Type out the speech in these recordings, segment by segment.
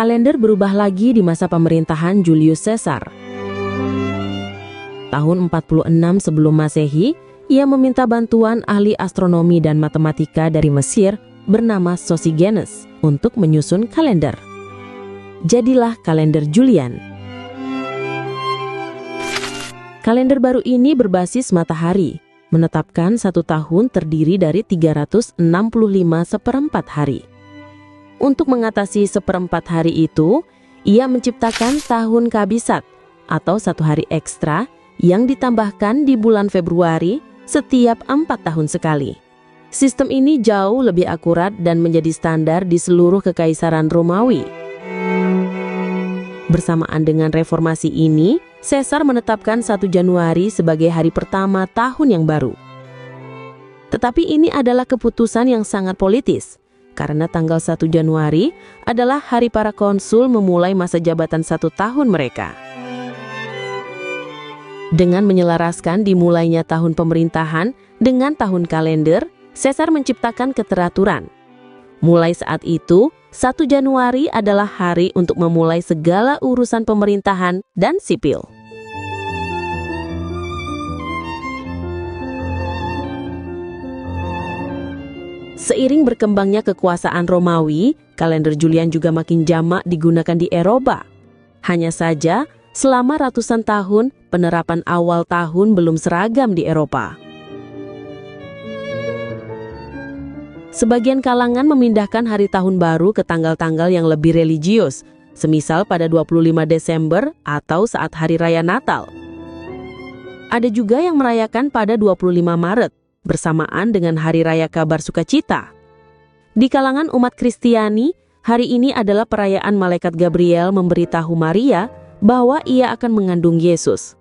Kalender berubah lagi di masa pemerintahan Julius Caesar. Tahun 46 sebelum Masehi, ia meminta bantuan ahli astronomi dan matematika dari Mesir bernama Sosigenes untuk menyusun kalender. Jadilah kalender Julian. Kalender baru ini berbasis matahari, menetapkan satu tahun terdiri dari 365 seperempat hari. Untuk mengatasi seperempat hari itu, ia menciptakan tahun kabisat atau satu hari ekstra yang ditambahkan di bulan Februari setiap 4 tahun sekali. Sistem ini jauh lebih akurat dan menjadi standar di seluruh kekaisaran Romawi. Bersamaan dengan reformasi ini, Caesar menetapkan 1 Januari sebagai hari pertama tahun yang baru. Tetapi ini adalah keputusan yang sangat politis, karena tanggal 1 Januari adalah hari para konsul memulai masa jabatan 1 tahun mereka. Dengan menyelaraskan dimulainya tahun pemerintahan dengan tahun kalender, Caesar menciptakan keteraturan. Mulai saat itu, 1 Januari adalah hari untuk memulai segala urusan pemerintahan dan sipil. Seiring berkembangnya kekuasaan Romawi, kalender Julian juga makin jamak digunakan di Eropa. Hanya saja, selama ratusan tahun, penerapan awal tahun belum seragam di Eropa. Sebagian kalangan memindahkan hari tahun baru ke tanggal-tanggal yang lebih religius, semisal pada 25 Desember atau saat hari raya Natal. Ada juga yang merayakan pada 25 Maret, bersamaan dengan Hari Raya Kabar Sukacita. Di kalangan umat Kristiani, hari ini adalah perayaan Malaikat Gabriel memberitahu Maria bahwa ia akan mengandung Yesus.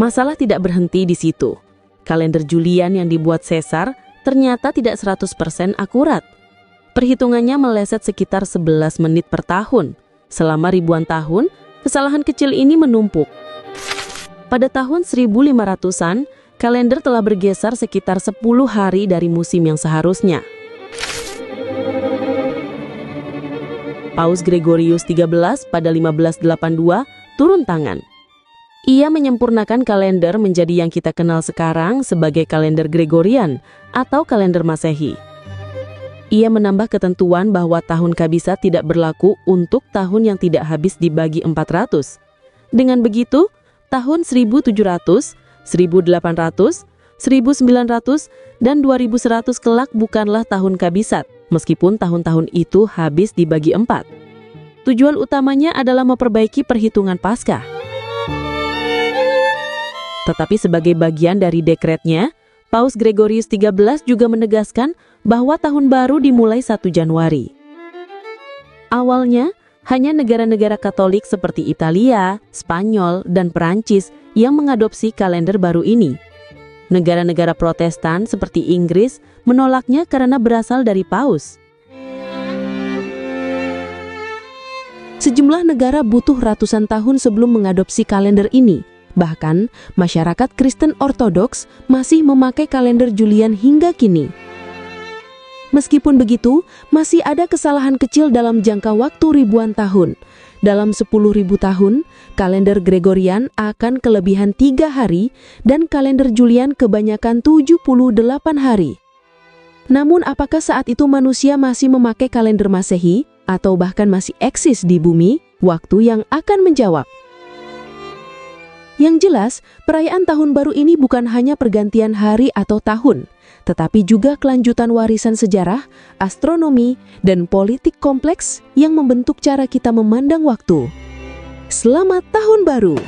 Masalah tidak berhenti di situ. Kalender Julian yang dibuat Caesar ternyata tidak 100% akurat. Perhitungannya meleset sekitar 11 menit per tahun. Selama ribuan tahun, kesalahan kecil ini menumpuk. Pada tahun 1500-an, kalender telah bergeser sekitar 10 hari dari musim yang seharusnya. Paus Gregorius XIII pada 1582 turun tangan. Ia menyempurnakan kalender menjadi yang kita kenal sekarang sebagai kalender Gregorian atau kalender Masehi. Ia menambah ketentuan bahwa tahun kabisat tidak berlaku untuk tahun yang tidak habis dibagi 400. Dengan begitu, tahun 1700, 1800, 1900, dan 2100 kelak bukanlah tahun kabisat, meskipun tahun-tahun itu habis dibagi 4. Tujuan utamanya adalah memperbaiki perhitungan Paskah. Tetapi sebagai bagian dari dekretnya, Paus Gregorius XIII juga menegaskan bahwa tahun baru dimulai 1 Januari. Awalnya, hanya negara-negara Katolik seperti Italia, Spanyol, dan Perancis yang mengadopsi kalender baru ini. Negara-negara Protestan seperti Inggris menolaknya karena berasal dari Paus. Sejumlah negara butuh ratusan tahun sebelum mengadopsi kalender ini. Bahkan, masyarakat Kristen Ortodoks masih memakai kalender Julian hingga kini. Meskipun begitu, masih ada kesalahan kecil dalam jangka waktu ribuan tahun. Dalam 10.000 tahun, kalender Gregorian akan kelebihan 3 hari dan kalender Julian kebanyakan 78 hari. Namun apakah saat itu manusia masih memakai kalender Masehi atau bahkan masih eksis di bumi? Waktu yang akan menjawab. Yang jelas, perayaan tahun baru ini bukan hanya pergantian hari atau tahun, tetapi juga kelanjutan warisan sejarah, astronomi, dan politik kompleks yang membentuk cara kita memandang waktu. Selamat Tahun Baru!